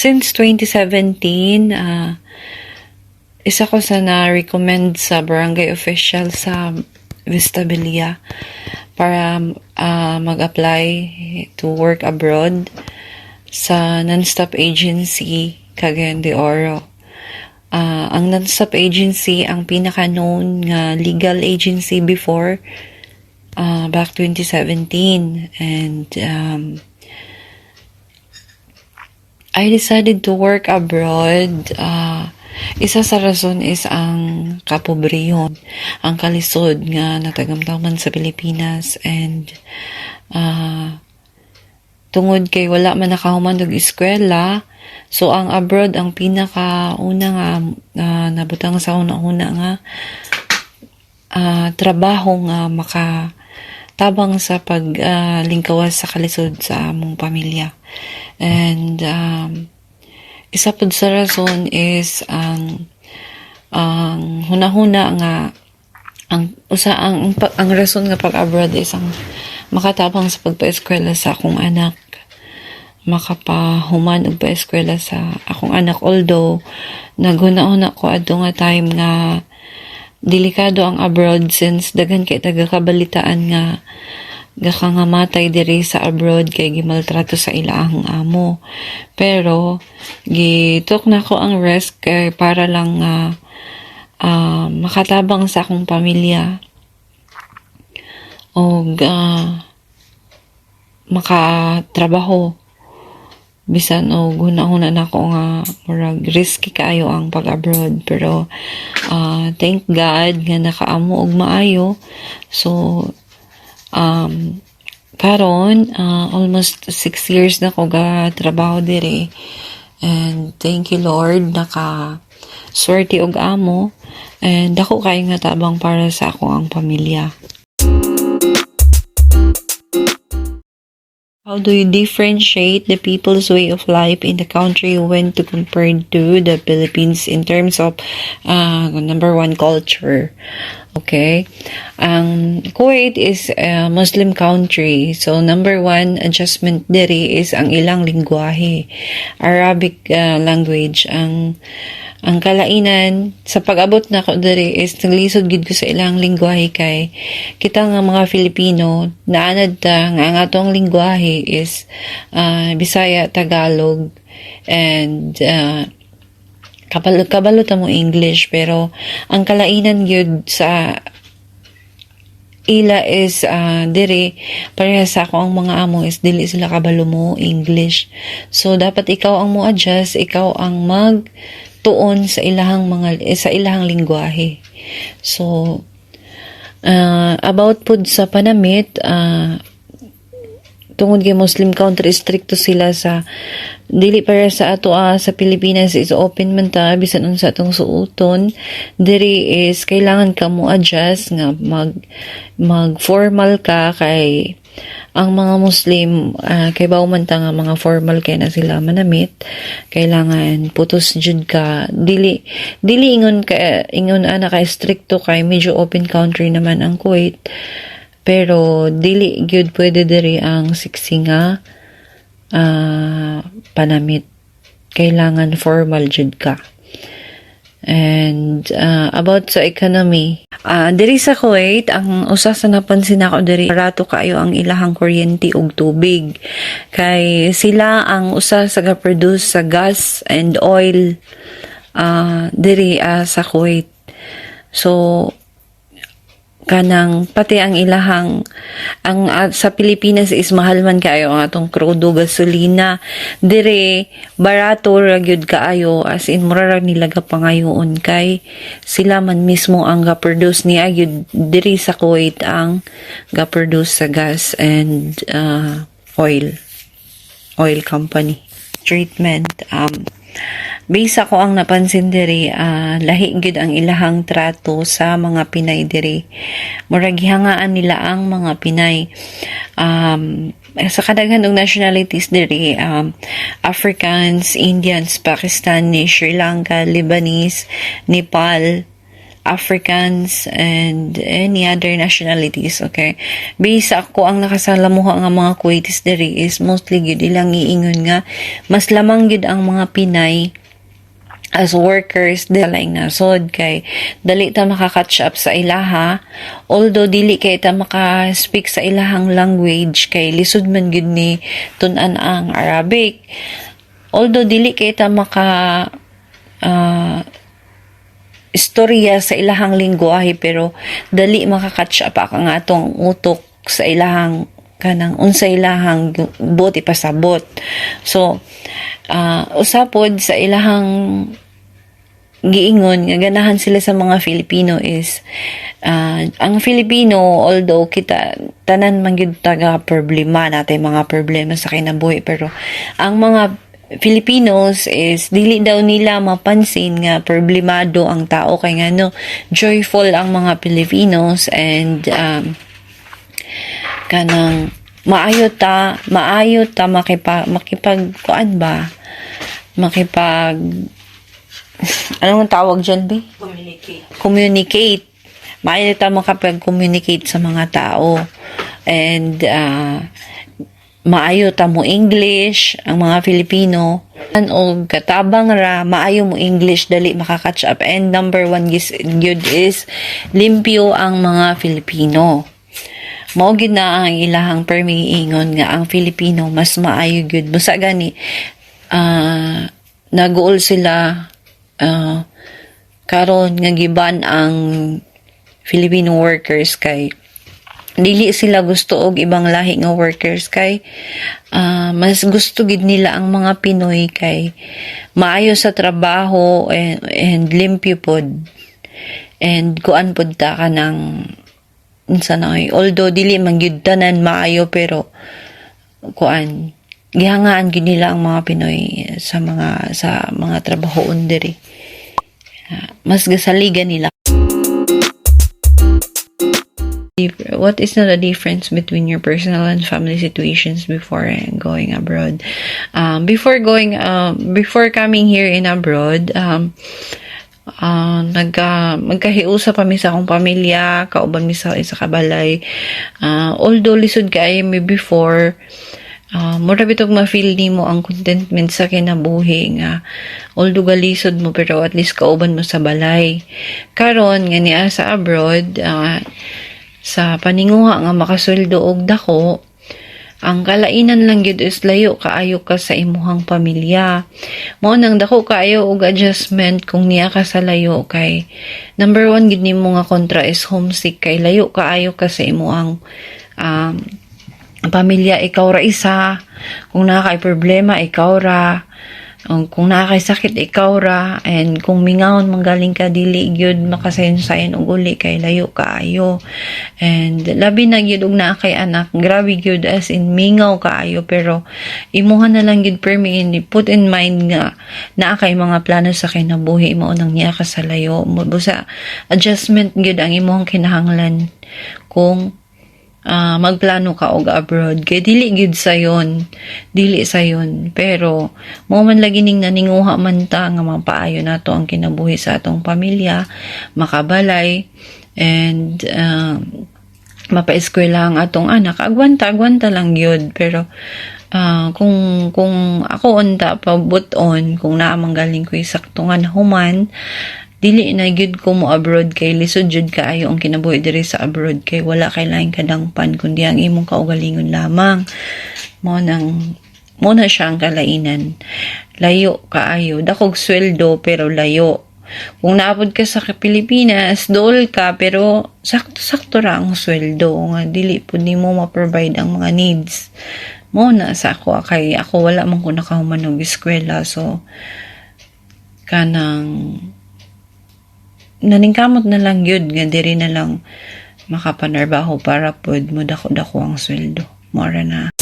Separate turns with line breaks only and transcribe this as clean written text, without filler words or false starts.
Since 2017, isa ko sa na-recommend sa barangay official sa Vistabilia para mag-apply to work abroad sa non-stop agency Cagayan de Oro. Ang non-stop agency, ang pinaka-known nga legal agency before, back 2017. And I decided to work abroad. Isa sa rason is ang kapobrehon, ang kalisod nga natagamtaman sa Pilipinas, and tungod kay wala man nakahuman og eskwela, so ang abroad ang pinaka-una nga nabutang sa una-una nga trabaho nga makatabang sa paglingkawas sa kalisod sa among pamilya. And isa pod sa rason is ang hunahuna nga ang rason nga pag-abroad is ang makatabang sa pagpa-eskwela sa akong anak, makapahuman og pa-eskwela sa akong anak, although naghuna-huna ko adto nga time nga delikado ang abroad since daghan kay taga-kabalitaan nga gakangamatay diri sa abroad kay gimaltrato sa ilahang amo. Pero gitok na ko ang risk kay para lang makatabang sa akong pamilya og makatrabaho bisan og huna-huna na ko nga murag risky kaayo ang pag-abroad. Pero thank God nga nakaamo og maayo. So karon almost 6 years na ko ga trabaho dire, and thank you Lord naka swerte og amo, and dako kay nga tabang para sa ako ang pamilya. How do you differentiate the people's way of life in the country when to compare to the Philippines in terms of number one, culture? Okay. Kuwait is a Muslim country. So, number one adjustment diri is ang ilang lingwahe. Arabic language. Ang kalainan sa pag-abot na ko diri is naglisod gid ko sa ilang lingwahe kay kita nga mga Filipino naanad ta nga ang atong lingwahe is Bisaya, Tagalog, and kabalo ta mo English. Pero ang kalainan gyud sa ila is diri pareha sa ako ang mga amo is dili sila kabalo mo English. So dapat ikaw ang mo adjust, ikaw ang magtuon sa ilahang lingwahe. So about pud sa panamit, tungod kay Muslim country, stricto sila sa dili para sa ato sa Pilipinas is open man ta bisan unsa atong suoton. Diri is kailangan ka mo adjust nga mag formal ka kay ang mga Muslim kay bawo man ta nga mga formal kay na sila manamit, kailangan putos jud ka, dili ingon ana ka stricto kay medyo open country naman ang Kuwait. Pero dili gyud pwede diri ang siksi nga panamit, kailangan formal jud ka. And about sa economy, diri sa Kuwait ang usa sa napansin ako diri, barato kaayo ang ilahang kuryente ug tubig kay sila ang usa sa ga-produce sa gas and oil diri sa Kuwait. So kanang pati ang ilahang sa Pilipinas is mahal man kaayo ang atong krudo, gasolina. Dire barato ra gyud kaayo, as in mura ra nila gapangayoon kay sila man mismo ang ga-produce niya gyud diri sa Kuwait, ang ga-produce sa gas and oil company treatment. Bisa ko ang napansin diri, lahi gid ang ilahang trato sa mga Pinay diri. Murag gihangaan nila ang mga Pinay. Sa kadaghan og nationalities diri, Africans, Indians, Pakistani, Sri Lanka, Lebanese, Nepal, Africans and any other nationalities, okay? Based ako ang nakasalamuha nga mga Kuwaitis diri is mostly gid ilang iingon nga mas lamang gid ang mga Pinay as workers laing nasod kay dali ta maka-catch up sa ilaha, although dili kay ta maka-speak sa ilahang language kay lisod man gid ni tun-an ang Arabic, although dili kay ta maka istorya sa ilahang lingwahe pero dali maka-catch up ang atong utok sa ilahang kanang unsa ilahang buot ipasabot. So usapod sa ilahang giingon nga ganahan sila sa mga Filipino is ang Filipino, although kita tanan man gyud taga problema natay mga problema sa kinabuhi, pero ang mga Filipinos is dili daw nila mapansin nga problemado ang tao kay ngano joyful ang mga Filipinos and kanang maayo ta makipag kuan ba makipag anong tawag dyan, be? Communicate. Maayo ta makapag-communicate sa mga tao. And, maayo ta mo English, ang mga Filipino. O katabang ra, maayo mo English, dali makakatch up. And number one good is, limpyo ang mga Filipino. Mao gid na ang ilahang permiingon nga ang Filipino mas maayo gyud. Busa gani, nag-uol sila karon nga giban ang Filipino workers kay dili sila gusto og ibang lahi nga workers kay mas gusto gid nila ang mga Pinoy kay maayo sa trabaho and limpyo pod and kuan pod ta kanang unsa na although dili man gyud tanan maayo pero kuan gihangaan gid nila ang mga Pinoy sa mga trabahoon diri. Mas gasaligan nila. What is the difference between your personal and family situations before going abroad? Before coming here in abroad, magkahiusa pa mi sa akong pamilya, kauban mi sa isa ka balay. Although lisod kay mi before, mura bitog ma-feel nimo ang contentment sa kinabuhi nga although galisod mo pero at least kauban mo sa balay. Karon nga niya sa abroad, sa paninguha nga makasweldo og dako, ang kalainan lang gyud is layo kaayo ka sa imuhang pamilya. Mao nang dako kaayo og adjustment kung niya ka sa layo kay number one gid nimo nga kontra is homesick kay layo kaayo ka sa imuhang pamilya, ikaw ra isa. Kung nakakay problema, ikaw ra. Kung nakakay sakit, ikaw ra. And kung mingawon manggaling ka, dili gyud makasayon-sayon og uli kay layo kaayo. And labi na gyud og nakakay anak, grabe gyud as in mingaw kaayo pero imuha na lang gyud put in mind nga nakakay mga plano sa kinabuhi mao nang niya ka sa layo. Busa adjustment gyud ang imong kinahanglan kung magplano ka og abroad kay dili gyud sayon pero mo man lagi ning naninguha man ta nga mapaayo nato ang kinabuhi sa atong pamilya, makabalay and mapa-eskwela ang atong anak, agwanta lang gyud pero kung ako unta pabuton kung naa manggaling ko saktungan human dili na gyud ko mo abroad kay lisod jud kaayo ang kinabuhi diri sa abroad kay wala kay laing kadangpan kundi ang imong kaugalingon lamang. Mo na siya ang kalainan. Layo kaayo, dakog sweldo pero layo. Kung naapod ka sa Pilipinas, dool ka pero sakto ra ang sweldo nga dili pud nimo ma-provide ang mga needs. Mo na sa ako kay ako wala man ko nakahuman og eskwela so kanang naningkamot na lang yun nga diri na lang makapanarbaho para pod mo dako ang sweldo. Mora na.